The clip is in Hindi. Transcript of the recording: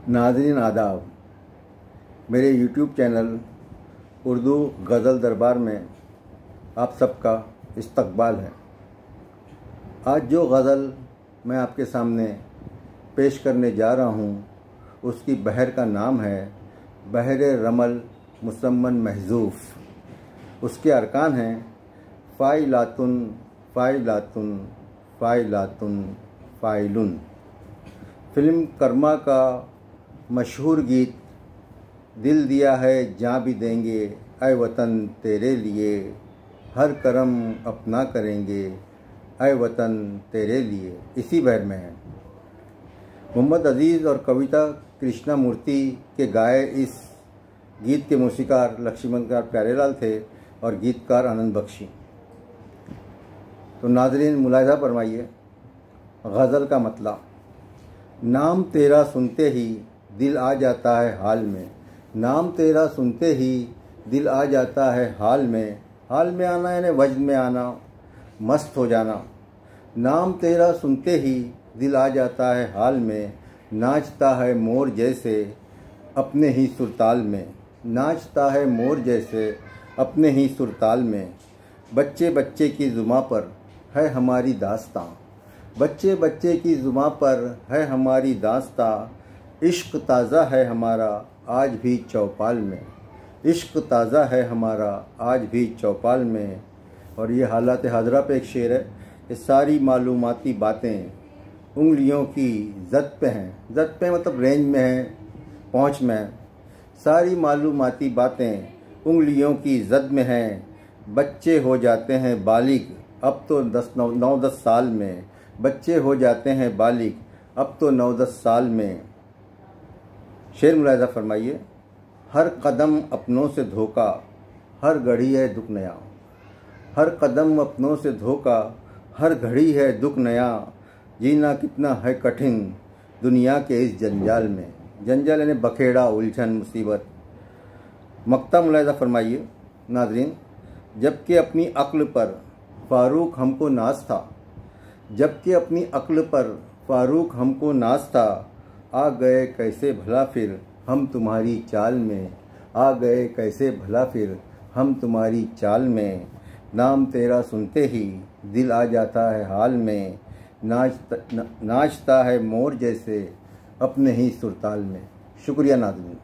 नाज़रीन आदाब, मेरे YouTube चैनल उर्दू गज़ल दरबार में आप सबका इस्तकबाल है। आज जो गज़ल मैं आपके सामने पेश करने जा रहा हूँ उसकी बहर का नाम है बहर रमल मुसम्मन महजूफ़। उसके अरकान हैं फ़ाइलातुन फ़ाइलातुन फ़ाइलातुन फ़ाइलुन। फ़िल्म कर्मा का मशहूर गीत दिल दिया है जान भी देंगे ऐ वतन तेरे लिए, हर करम अपना करेंगे ऐ वतन तेरे लिए, इसी बहर में है। मोहम्मद अजीज़ और कविता कृष्णा मूर्ति के गाए इस गीत के मौसीकार लक्ष्मणकार प्यारेलाल थे और गीतकार आनंद बख्शी। तो नाज़रीन मुलाहिज़ा फरमाइए गज़ल का मतलब। नाम तेरा सुनते ही दिल आ जाता है हाल में, नाम तेरा सुनते ही दिल आ जाता है हाल में। हाल में आना यानी वजद में आना, मस्त हो जाना। नाम तेरा सुनते ही दिल आ जाता है हाल में, नाचता है मोर जैसे अपने ही सुरताल में, नाचता है मोर जैसे अपने ही सुरताल में। बच्चे बच्चे की ज़ुबां पर है हमारी दास्तां, बच्चे बच्चे की ज़ुबां पर है हमारी दास्तां। इश्क ताज़ा है हमारा आज भी चौपाल में, इश्क ताज़ा है हमारा आज भी चौपाल में। और ये हालात हाजरा पे एक शेर है। ये सारी मालूमाती बातें उंगलियों की जद पे हैं, जद पे मतलब रेंज में है, पहुँच में है। सारी मालूमाती बातें उंगलियों की जद में हैं, बच्चे हो जाते हैं बालिग अब तो 9-10 साल में, बच्चे हो जाते हैं बालिग अब तो 9-10 साल में। शेर मुलाहिज़ा फरमाइए। हर कदम अपनों से धोखा, हर घड़ी है दुख नया, हर कदम अपनों से धोखा, हर घड़ी है दुख नया। जीना कितना है कठिन दुनिया के इस जंजाल में, जंजाल यानी बखेड़ा, उलझन, मुसीबत। मक्ता मुलाहिज़ा फरमाइए नाज़रीन। जबकि अपनी अक्ल पर फ़ारूक हमको नाज था, जबकि अपनी अक्ल पर फ़ारूक हमको नाज था। आ गए कैसे भला फिर हम तुम्हारी चाल में, आ गए कैसे भला फिर हम तुम्हारी चाल में। नाम तेरा सुनते ही दिल आ जाता है हाल में, नाचता है मोर जैसे अपने ही सुरताल में। शुक्रिया नाज़रीन।